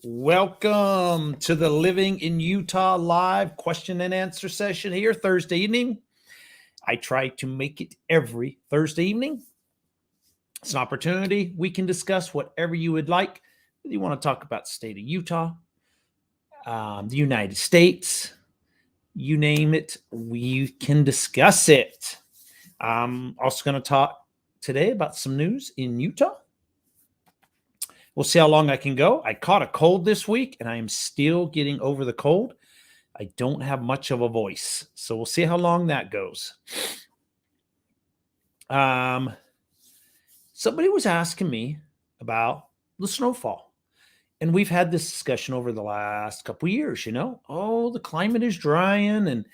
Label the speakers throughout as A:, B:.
A: Welcome to the Living in Utah live question and answer session here Thursday evening. I try to make it every Thursday evening. It's an opportunity. We can discuss whatever you would like. Whether you want to talk about the state of Utah, the United States, you name it, we can discuss it. I'm also going to talk today about some news in Utah. We'll see how long I can go. I caught a cold this week, and I am still getting over the cold. I don't have much of a voice, so we'll see how long that goes. Somebody was asking me about the snowfall, and we've had this discussion over the last couple of years. Oh, the climate is drying, and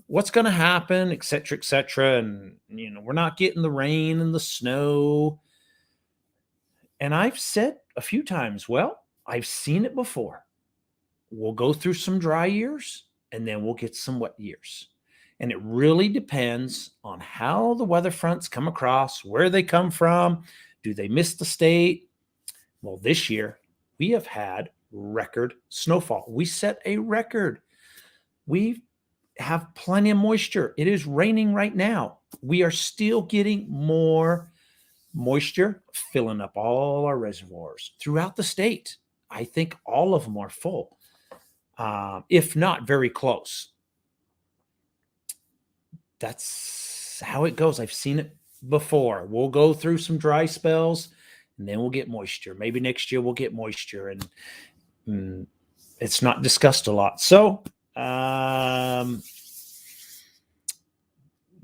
A: what's going to happen, et cetera, and we're not getting the rain and the snow. And I've said a few times, well, I've seen it before. We'll go through some dry years, and then we'll get some wet years. And it really depends on how the weather fronts come across, where they come from. Do they miss the state? Well, this year we have had record snowfall. We set a record. We have plenty of moisture. It is raining right now. We are still getting more moisture, filling up all our reservoirs throughout the state. I think all of them are full, if not very close. That's how it goes. I've seen it before. We'll go through some dry spells, and then we'll get moisture. Maybe next year we'll get moisture, and it's not discussed a lot. So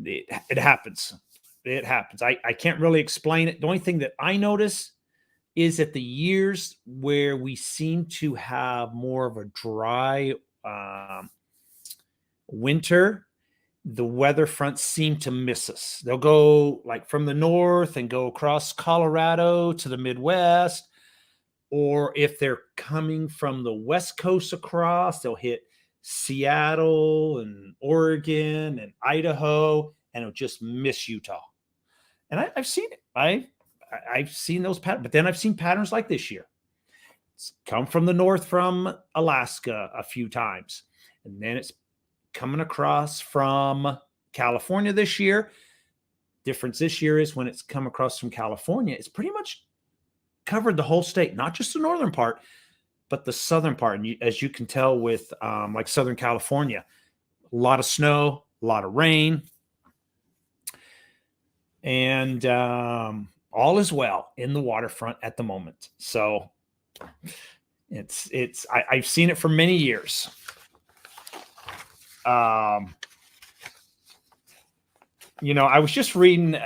A: it happens. It happens. I can't really explain it. The only thing that I notice is that the years where we seem to have more of a dry winter, the weather fronts seem to miss us. They'll go like from the north and go across Colorado to the Midwest. Or if they're coming from the West Coast across, they'll hit Seattle and Oregon and Idaho, and it'll just miss Utah. And I've seen it. I've seen those patterns, but then I've seen patterns like this year. It's come from the north from Alaska a few times, and then it's coming across from California this year. Difference this year is when it's come across from California, it's pretty much covered the whole state, not just the northern part, but the southern part. And as you can tell with like Southern California, a lot of snow, a lot of rain, and all is well in the waterfront at the moment. So I've seen it for many years. I was just reading.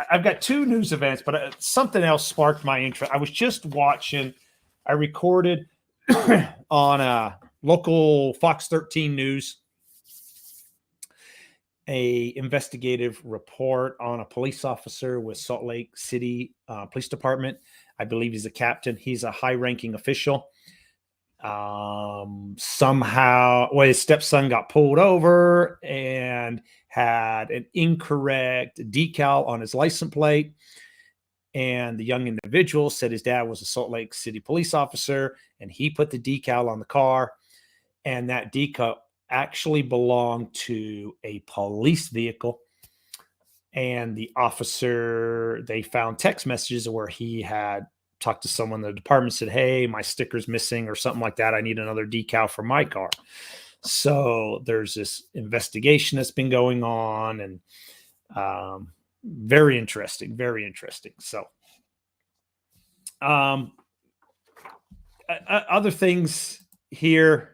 A: I've got two news events, but something else sparked my interest. I was just watching. I recorded on local Fox 13 News a investigative report on a police officer with Salt Lake City Police Department. I believe he's a captain. He's a high-ranking official. Somehow, his stepson got pulled over and had an incorrect decal on his license plate. And the young individual said his dad was a Salt Lake City police officer, and he put the decal on the car. And that decal actually belonged to a police vehicle. And the officer, they found text messages where he had talked to someone in the department, said, hey, my sticker's missing or something like that. I need another decal for my car. So there's this investigation that's been going on, and very interesting, very interesting. So other things here.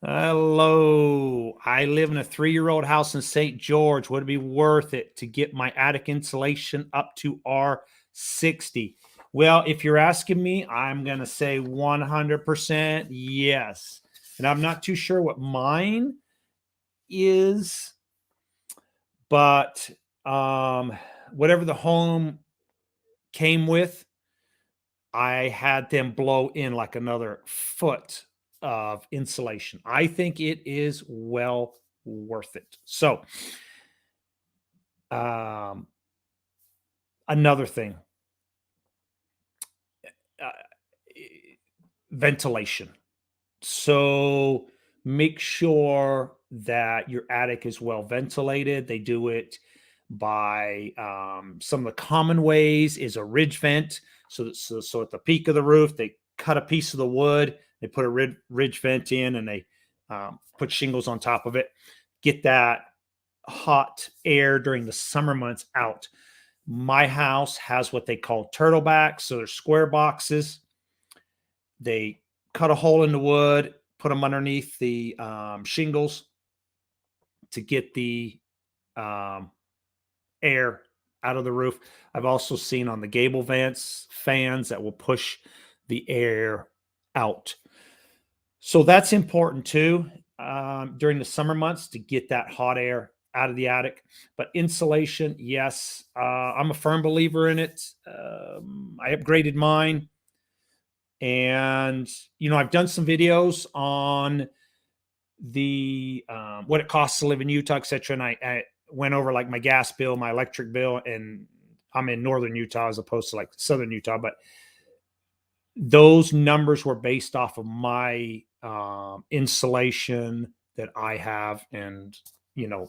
A: Hello. I live in a 3-year-old house in St. George. Would it be worth it to get my attic insulation up to R60? Well, if you're asking me, I'm going to say 100% yes. And I'm not too sure what mine is, but whatever the home came with, I had them blow in like another foot of insulation. I think it is well worth it. So, another thing, ventilation. So make sure that your attic is well ventilated. They do it by some of the common ways is a ridge vent. So at the peak of the roof, they cut a piece of the wood, they put a ridge vent in, and they put shingles on top of it. Get that hot air during the summer months out. My house has what they call turtlebacks. So they're square boxes. They cut a hole in the wood, put them underneath the shingles to get the air out of the roof. I've also seen on the gable vents fans that will push the air out. So that's important too during the summer months to get that hot air out of the attic. But insulation, yes, I'm a firm believer in it. I upgraded mine. And, I've done some videos on the what it costs to live in Utah, et cetera. And I went over like my gas bill, my electric bill, and I'm in northern Utah as opposed to like southern Utah. But those numbers were based off of my insulation that I have and,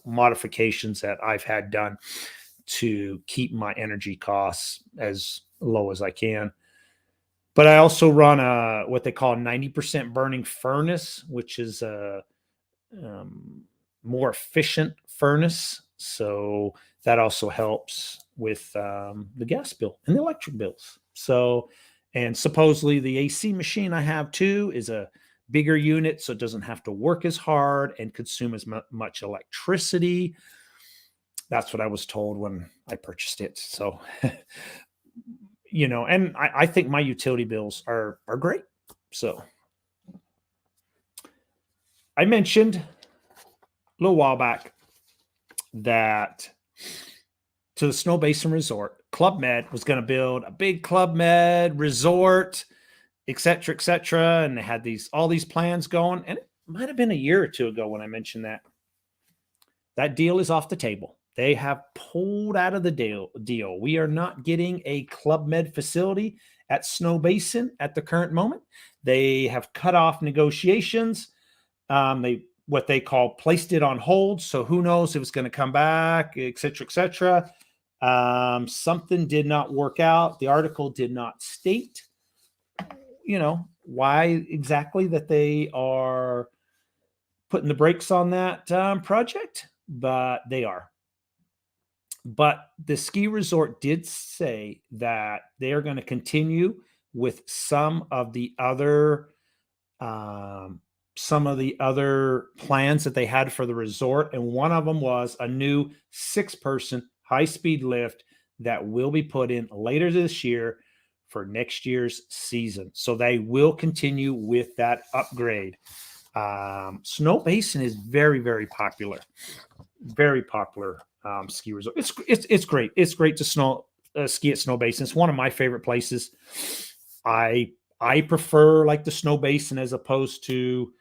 A: modifications that I've had done to keep my energy costs as low as I can. But I also run what they call a 90% burning furnace, which is a more efficient furnace. So that also helps with the gas bill and the electric bills. So, and supposedly the AC machine I have too is a bigger unit, so it doesn't have to work as hard and consume as much electricity. That's what I was told when I purchased it. So, and I think my utility bills are great. So I mentioned a little while back that to the Snow Basin Resort, Club Med was going to build a big Club Med resort, et cetera, and they had all these plans going. And it might have been a year or two ago when I mentioned that. That deal is off the table. They have pulled out of the deal. We are not getting a Club Med facility at Snow Basin at the current moment. They have cut off negotiations. What they call placed it on hold. So who knows if it's going to come back, et cetera, et cetera. Something did not work out. The article did not state, why exactly that they are putting the brakes on that project, but they are. But the ski resort did say that they are going to continue with some of the other plans that they had for the resort, and one of them was a new 6-person high-speed lift that will be put in later this year for next year's season. So they will continue with that upgrade. Snow Basin is very, very popular. Very popular ski resort. It's great. It's great to ski at Snow Basin. It's one of my favorite places. I prefer like the Snow Basin as opposed to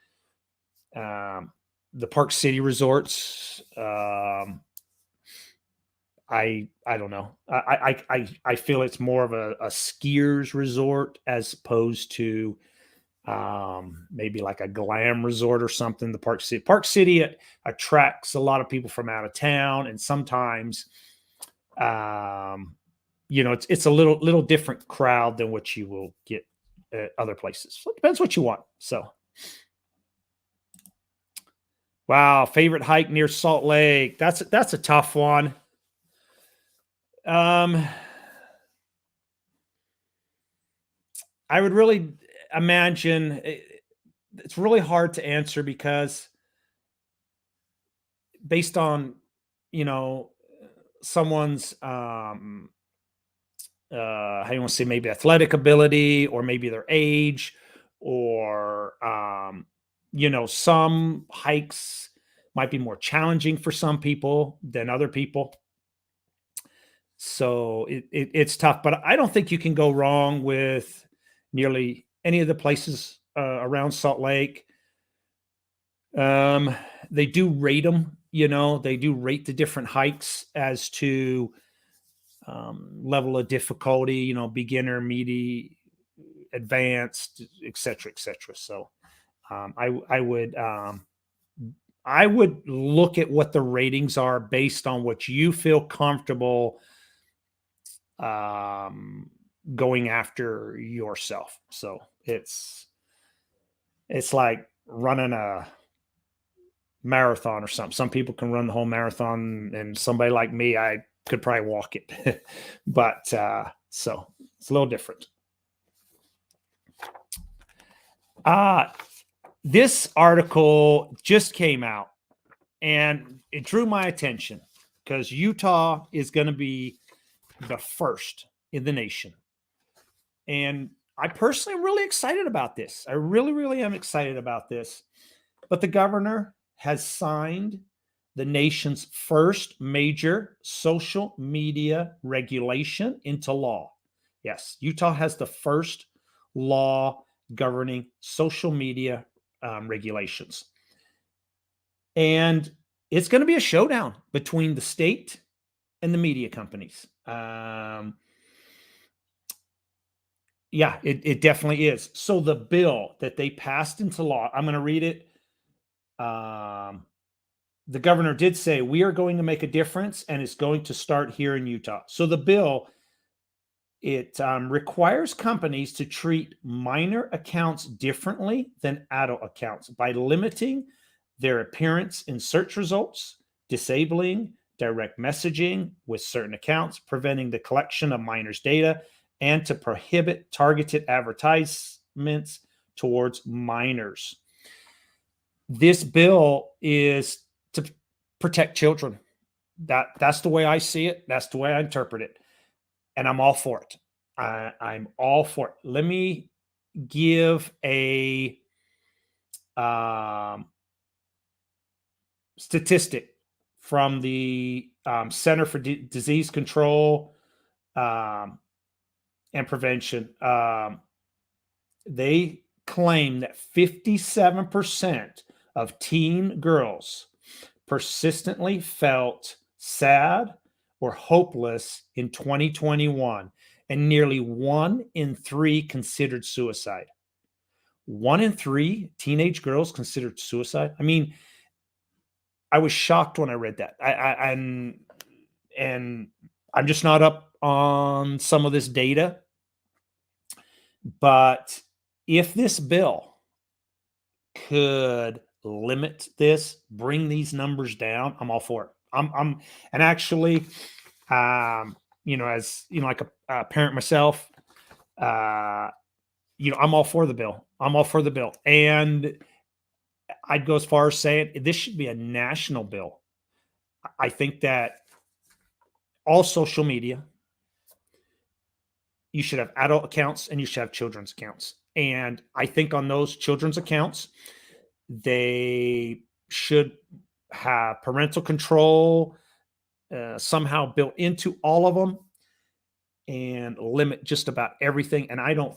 A: the Park City resorts. I don't know. I feel it's more of a skier's resort as opposed to maybe like a glam resort or something. The Park City attracts a lot of people from out of town, and sometimes it's a little different crowd than what you will get at other places. So it depends what you want. So wow, favorite hike near Salt Lake. That's a tough one. I would really imagine it's really hard to answer because based on someone's how you want to say, maybe athletic ability or maybe their age or some hikes might be more challenging for some people than other people. So it's tough, but I don't think you can go wrong with nearly any of the places around Salt Lake. They do rate them, they do rate the different hikes as to level of difficulty, beginner, advanced, et cetera, et cetera. So I would look at what the ratings are based on what you feel comfortable um, going after yourself. So it's like running a marathon or something. Some people can run the whole marathon, and somebody like me, I could probably walk it. But so it's a little different. This article just came out, and it drew my attention because Utah is going to be the first in the nation. And I personally am really excited about this. I really, really am excited about this. But the governor has signed the nation's first major social media regulation into law. Yes, Utah has the first law governing social media regulations. And it's going to be a showdown between the state and the media companies. Yeah, it definitely is. So the bill that they passed into law, I'm going to read it. The governor did say, we are going to make a difference, and it's going to start here in Utah. So the bill, it requires companies to treat minor accounts differently than adult accounts by limiting their appearance in search results, disabling direct messaging with certain accounts, preventing the collection of minors' data, and to prohibit targeted advertisements towards minors. This bill is to protect children. That's the way I see it. That's the way I interpret it. And I'm all for it. I'm all for it. Let me give a statistic from the Center for Disease Control and Prevention. They claim that 57% of teen girls persistently felt sad or hopeless in 2021, and nearly 1 in 3 considered suicide. 1 in 3 teenage girls considered suicide. I mean, I was shocked when I read that. And I'm just not up on some of this data, but if this bill could limit this, bring these numbers down, I'm all for it. And actually, as like a parent myself, I'm all for the bill. I'm all for the bill, and I'd go as far as saying this should be a national bill. I think that all social media, you should have adult accounts and you should have children's accounts. And I think on those children's accounts, they should have parental control somehow built into all of them and limit just about everything. And I don't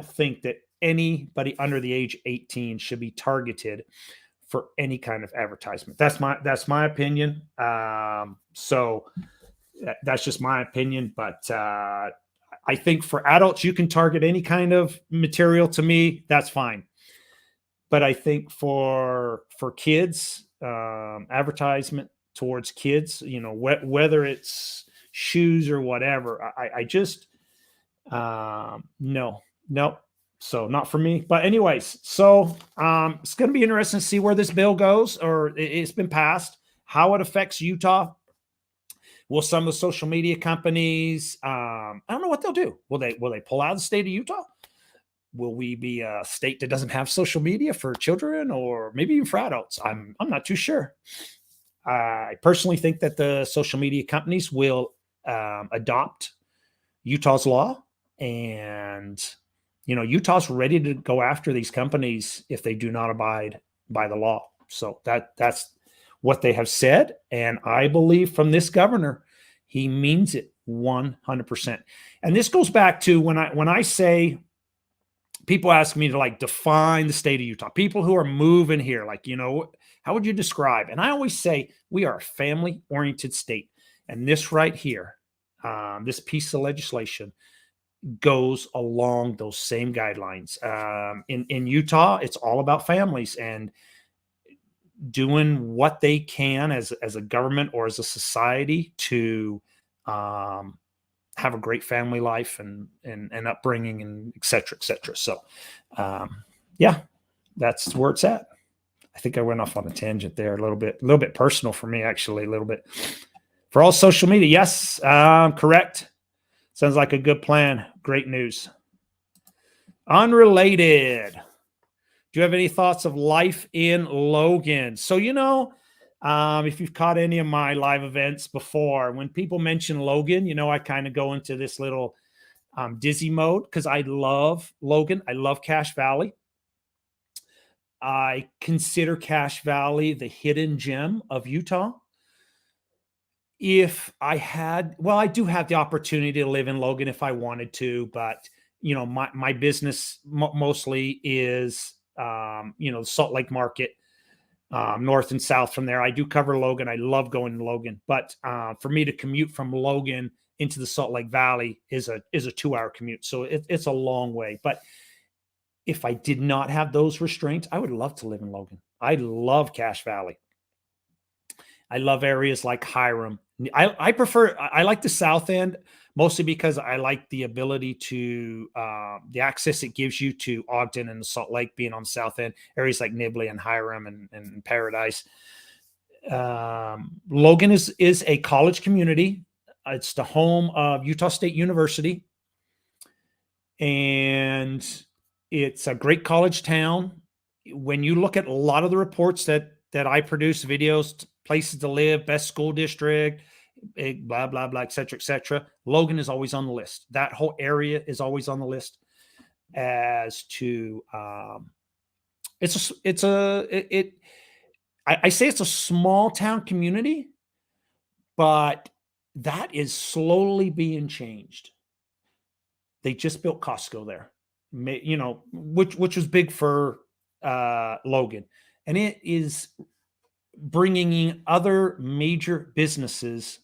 A: think that anybody under the age 18 should be targeted for any kind of advertisement. That's my opinion. So that's just my opinion. But I think for adults, you can target any kind of material. To me, that's fine. But I think for kids, advertisement towards kids, whether it's shoes or whatever, I just no. So not for me. But anyways, so it's going to be interesting to see where this bill goes, or it's been passed, how it affects Utah. Will some of the social media companies, I don't know what they'll do. Will they pull out of the state of Utah? Will we be a state that doesn't have social media for children, or maybe even for adults? I'm not too sure. I personally think that the social media companies will adopt Utah's law, and Utah's ready to go after these companies if they do not abide by the law. So that's what they have said, and I believe from this governor, he means it 100%. And this goes back to when I say, people ask me to like define the state of Utah. People who are moving here, like, how would you describe? And I always say we are a family-oriented state, and this right here, this piece of legislation goes along those same guidelines. In Utah, it's all about families and doing what they can as a government or as a society to um, have a great family life and upbringing and et cetera, et cetera. So, yeah, that's where it's at. I think I went off on a tangent there a little bit personal for me, actually, a little bit. For all social media, yes, correct. Sounds like a good plan. Great news. Unrelated. Do you have any thoughts of life in Logan? So, if you've caught any of my live events before, when people mention Logan, I kind of go into this little dizzy mode because I love Logan. I love Cache Valley. I consider Cache Valley the hidden gem of Utah. If I had, well, I do have the opportunity to live in Logan if I wanted to, but my business mostly is, the Salt Lake market, north and south from there. I do cover Logan. I love going to Logan, but for me to commute from Logan into the Salt Lake Valley is a 2-hour commute. So it's a long way. But if I did not have those restraints, I would love to live in Logan. I love Cache Valley. I love areas like Hiram. I like the South End mostly because I like the ability to, the access it gives you to Ogden and the Salt Lake being on the South End, areas like Nibley and Hiram and Paradise. Logan is a college community. It's the home of Utah State University. And it's a great college town. When you look at a lot of the reports that I produce, videos, places to live, best school district, blah, blah, blah, et cetera, Logan is always on the list. That whole area is always on the list as to, I say it's a small town community, but that is slowly being changed. They just built Costco there, which was big for Logan, and it is bringing in other major businesses.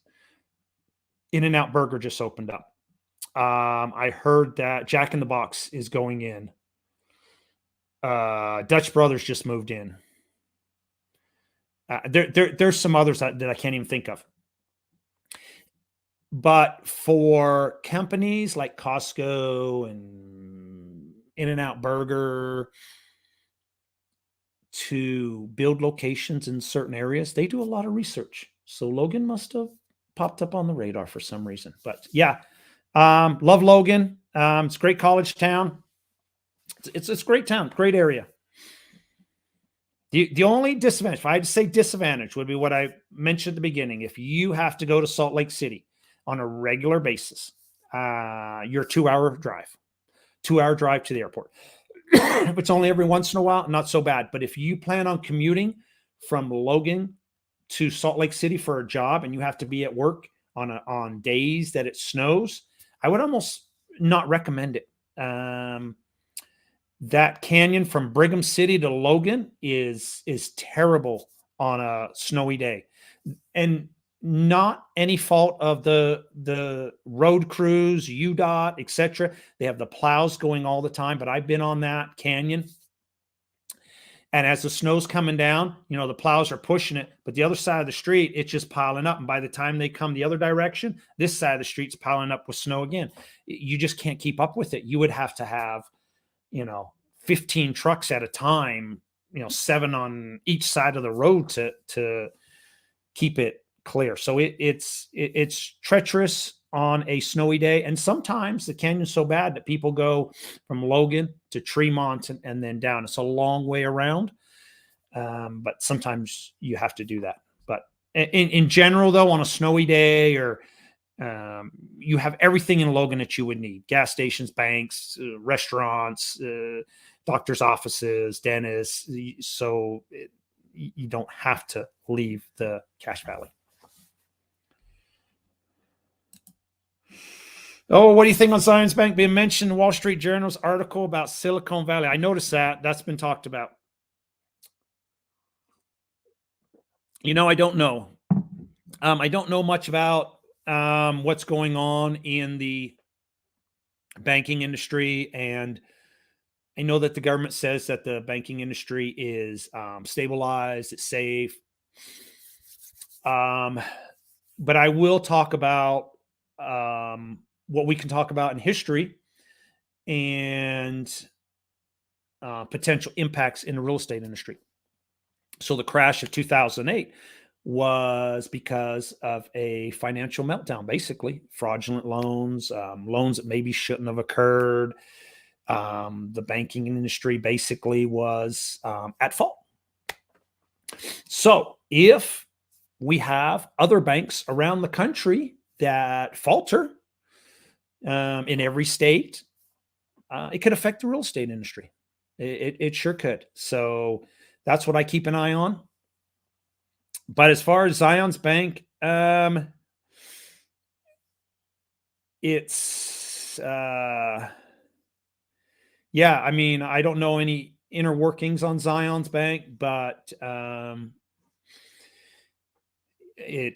A: In-N-Out Burger just opened up. I heard that Jack in the Box is going in. Dutch Brothers just moved in. There's some others that I can't even think of. But for companies like Costco and In-N-Out Burger to build locations in certain areas, they do a lot of research. So Logan must have popped up on the radar for some reason. But yeah, love Logan. It's a great college town. It's a great town, great area. The only disadvantage, if I had to say disadvantage, would be what I mentioned at the beginning. If you have to go to Salt Lake City on a regular basis, you're a 2-hour drive to the airport. If it's only every once in a while, not so bad. But if you plan on commuting from Logan to Salt Lake City for a job and you have to be at work on days that it snows, I would almost not recommend it. That canyon from Brigham City to Logan is terrible on a snowy day, and not any fault of the road crews, UDOT, etc. They have the plows going all the time, but I've been on that canyon, and as the snow's coming down, the plows are pushing it, but the other side of the street, it's just piling up, and by the time they come the other direction, this side of the street's piling up with snow again. You just can't keep up with it. You would have to have 15 trucks at a time, 7 on each side of the road to keep it clear. So it's treacherous on a snowy day. And sometimes the canyon's so bad that people go from Logan to Tremont and then down. It's a long way around. But sometimes you have to do that. But in general, though, on a snowy day or you have everything in Logan that you would need: gas stations, banks, restaurants, doctor's offices, dentists. So you don't have to leave the Cache Valley. Oh, what do you think on Zions Bank being mentioned in Wall Street Journal's article about Silicon Valley? I noticed that. That's been talked about. I don't know. I don't know much about what's going on in the banking industry. And I know that the government says that the banking industry is stabilized, it's safe. But I will talk about what we can talk about in history and potential impacts in the real estate industry. So the crash of 2008 was because of a financial meltdown, basically fraudulent loans, loans that maybe shouldn't have occurred. The banking industry basically was at fault. So if we have other banks around the country that falter in every state, it could affect the real estate industry. It sure could. So that's what I keep an eye on. But as far as Zion's Bank, it's yeah. I mean, I don't know any inner workings on Zion's Bank, but it,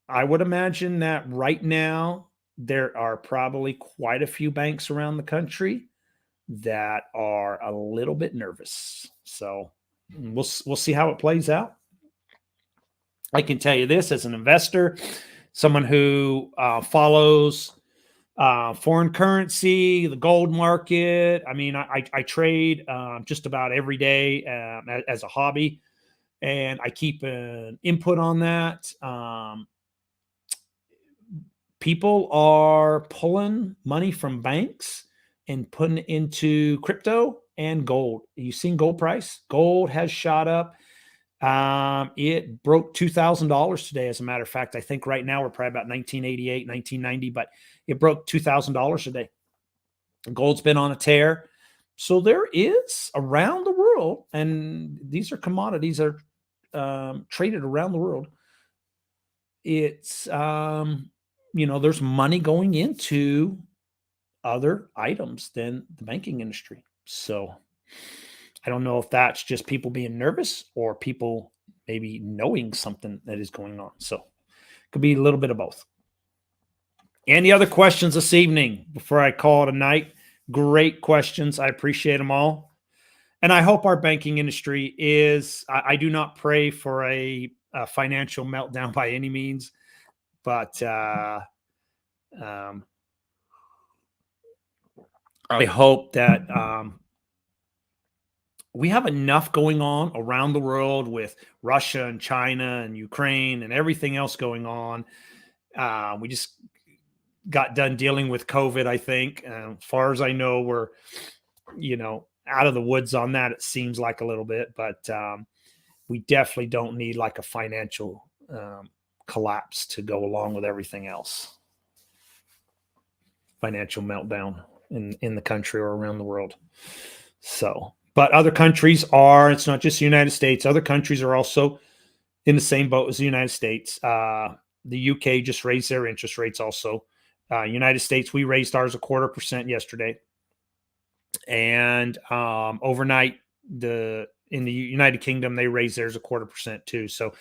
A: I would imagine that right now there are probably quite a few banks around the country that are a little bit nervous. So we'll see how it plays out. I can tell you this as an investor, someone who follows foreign currency, the gold market. I mean, I trade just about every day as a hobby, and I keep an input on that. People are pulling money from banks and putting it into crypto and gold. You've seen gold price. Gold has shot up. It broke $2,000 today. As a matter of fact, I think right now we're probably about 1988, 1990, but it broke $2,000 today. Gold's been on a tear. So there is around the world, and these are commodities that are traded around the world. It's, there's money going into other items than the banking industry. So I don't know if that's just people being nervous or people maybe knowing something that is going on. So it could be a little bit of both. Any other questions this evening before I call it a night? Great questions. I appreciate them all. And I hope our banking industry is, I do not pray for a financial meltdown by any means, but I hope that we have enough going on around the world with Russia and China and Ukraine and everything else going on. We just got done dealing with COVID, I think. As far as I know, we're, out of the woods on that. It seems like a little bit, but we definitely don't need like a financial collapse to go along with everything else. Financial meltdown in the country or around the world. So, but other countries are, it's not just the United States. Other countries are also in the same boat as the United States. The UK just raised their interest rates also. United States, we raised ours 0.25% yesterday. And overnight, in the United Kingdom, they raised theirs 0.25% too. So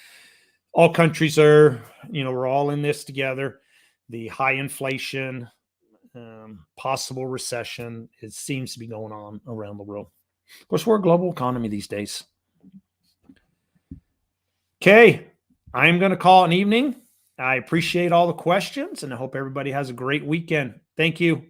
A: all countries are, we're all in this together. The high inflation, possible recession, it seems to be going on around the world. Of course, we're a global economy these days. Okay, I'm going to call it an evening. I appreciate all the questions, and I hope everybody has a great weekend. Thank you.